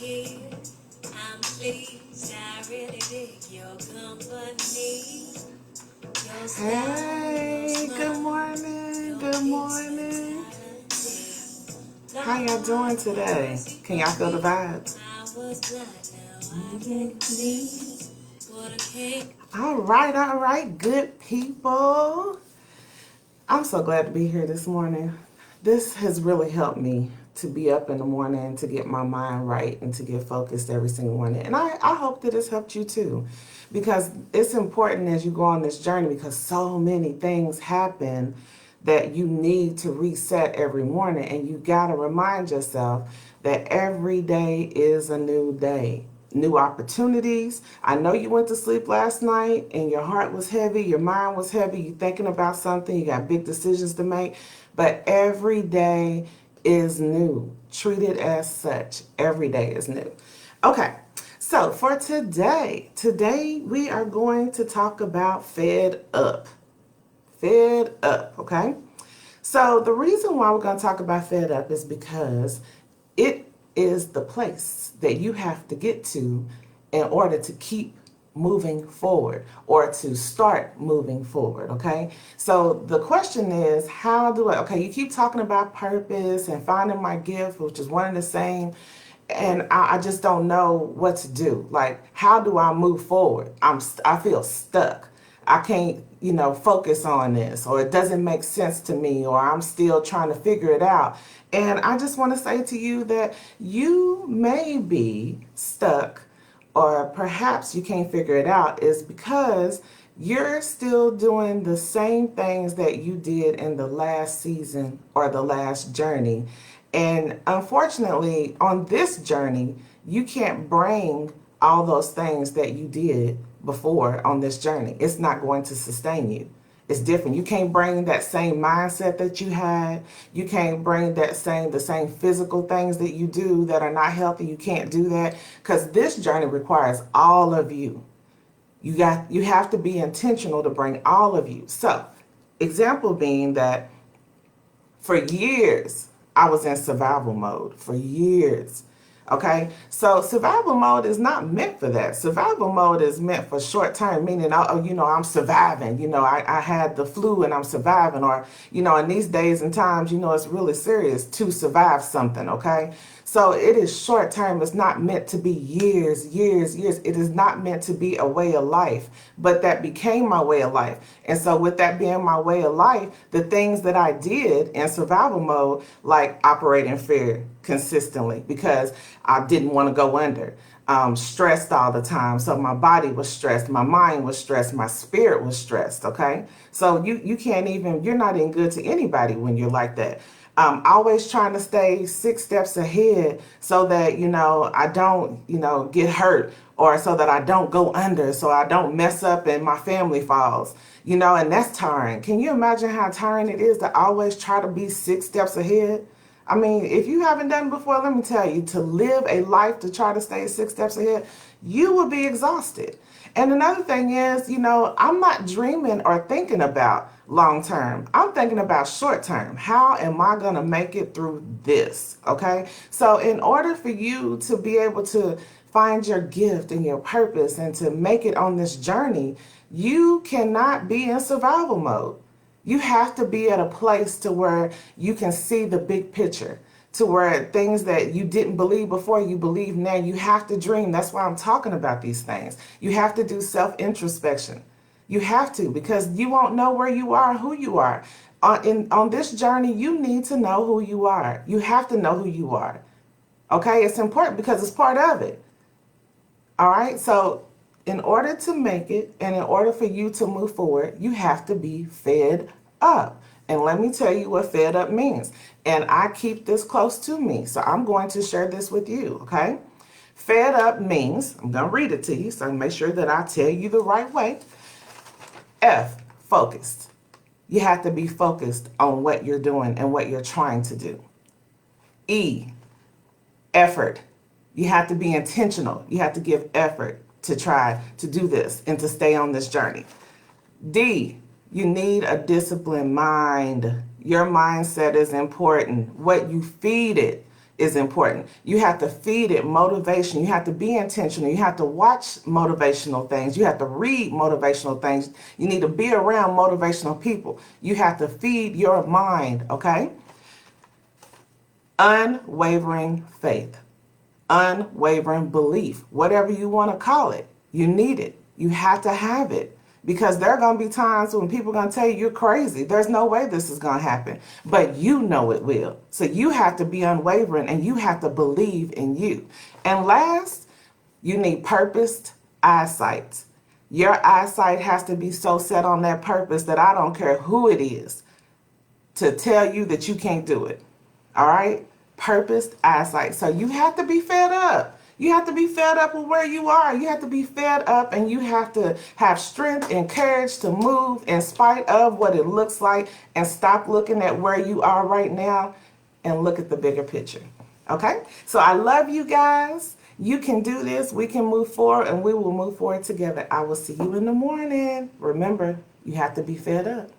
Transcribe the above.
here. I'm pleased, I really dig your company. Your style, Hey, good morning. Good morning. How y'all doing today? Can y'all feel the vibes? All right, good people. I'm so glad to be here this morning. This has really helped me to be up in the morning, to get my mind right, and to get focused every single morning. And I hope that it's helped you too, because it's important as you go on this journey, because so many things happen that you need to reset every morning. And you got to remind yourself that every day is a new day. New opportunities. I know you went to sleep last night and your heart was heavy, your mind was heavy, you're thinking about something, you got big decisions to make, but every day is new. Treat it as such. Every day is new. Okay, so for today we are going to talk about fed up. Fed up, okay? So the reason why we're going to talk about fed up is because it is the place that you have to get to in order to keep moving forward or to start moving forward, okay? So the question is, how do I, okay, you keep talking about purpose and finding my gift, which is one and the same, and I just don't know what to do. Like, how do I move forward? I feel stuck. I can't, focus on this, or it doesn't make sense to me, or I'm still trying to figure it out. And I just want to say to you that you may be stuck, or perhaps you can't figure it out, is because you're still doing the same things that you did in the last season or the last journey. And unfortunately, on this journey, you can't bring all those things that you did before on this journey. It's not going to sustain you. It's different. You can't bring that same mindset that you had. You can't bring the same physical things that you do that are not healthy. You can't do that, because this journey requires all of you. You have to be intentional to bring all of you. So, example being that for years, I was in survival mode for years. Okay, so survival mode is not meant for that. Survival mode is meant for short term, meaning, I'm surviving. I had the flu and I'm surviving. Or, in these days and times, it's really serious to survive something. Okay, so it is short term. It's not meant to be years, years, years. It is not meant to be a way of life, but that became my way of life. And so with that being my way of life, the things that I did in survival mode, like operate in fear consistently because I didn't want to go under, stressed all the time. So my body was stressed, my mind was stressed, my spirit was stressed. Okay, so you can't even, you're not in good to anybody when you're like that. Always trying to stay 6 steps ahead so that, I don't, get hurt, or so that I don't go under, so I don't mess up and my family falls, and that's tiring. Can you imagine how tiring it is to always try to be 6 steps ahead? I mean, if you haven't done it before, let me tell you, to live a life to try to stay 6 steps ahead, you will be exhausted. And another thing is, I'm not dreaming or thinking about long term. I'm thinking about short term. How am I going to make it through this? Okay. So in order for you to be able to find your gift and your purpose and to make it on this journey, you cannot be in survival mode. You have to be at a place to where you can see the big picture, to where things that you didn't believe before, you believe now. You have to dream. That's why I'm talking about these things. You have to do self-introspection. You have to, because you won't know where you are, who you are. On this journey, you need to know who you are. You have to know who you are. Okay? It's important because it's part of it. All right? So in order to make it and in order for you to move forward, you have to be fed up. And let me tell you what fed up means. And I keep this close to me, so I'm going to share this with you, okay? Fed up means, I'm going to read it to you, so make sure that I tell you the right way. F, focused. You have to be focused on what you're doing and what you're trying to do. E, effort. You have to be intentional. You have to give effort to try to do this and to stay on this journey. D, you need a disciplined mind. Your mindset is important. What you feed it. is important. You have to feed it motivation. You have to be intentional. You have to watch motivational things. You have to read motivational things. You need to be around motivational people. You have to feed your mind, okay? Unwavering faith, unwavering belief, whatever you want to call it. You need it. You have to have it. Because there are going to be times when people are going to tell you you're crazy. There's no way this is going to happen. But you know it will. So you have to be unwavering and you have to believe in you. And last, you need purposed eyesight. Your eyesight has to be so set on that purpose that I don't care who it is to tell you that you can't do it. All right? Purposed eyesight. So you have to be fed up. You have to be fed up with where you are. You have to be fed up and you have to have strength and courage to move in spite of what it looks like and stop looking at where you are right now and look at the bigger picture. Okay? So I love you guys. You can do this. We can move forward and we will move forward together. I will see you in the morning. Remember, you have to be fed up.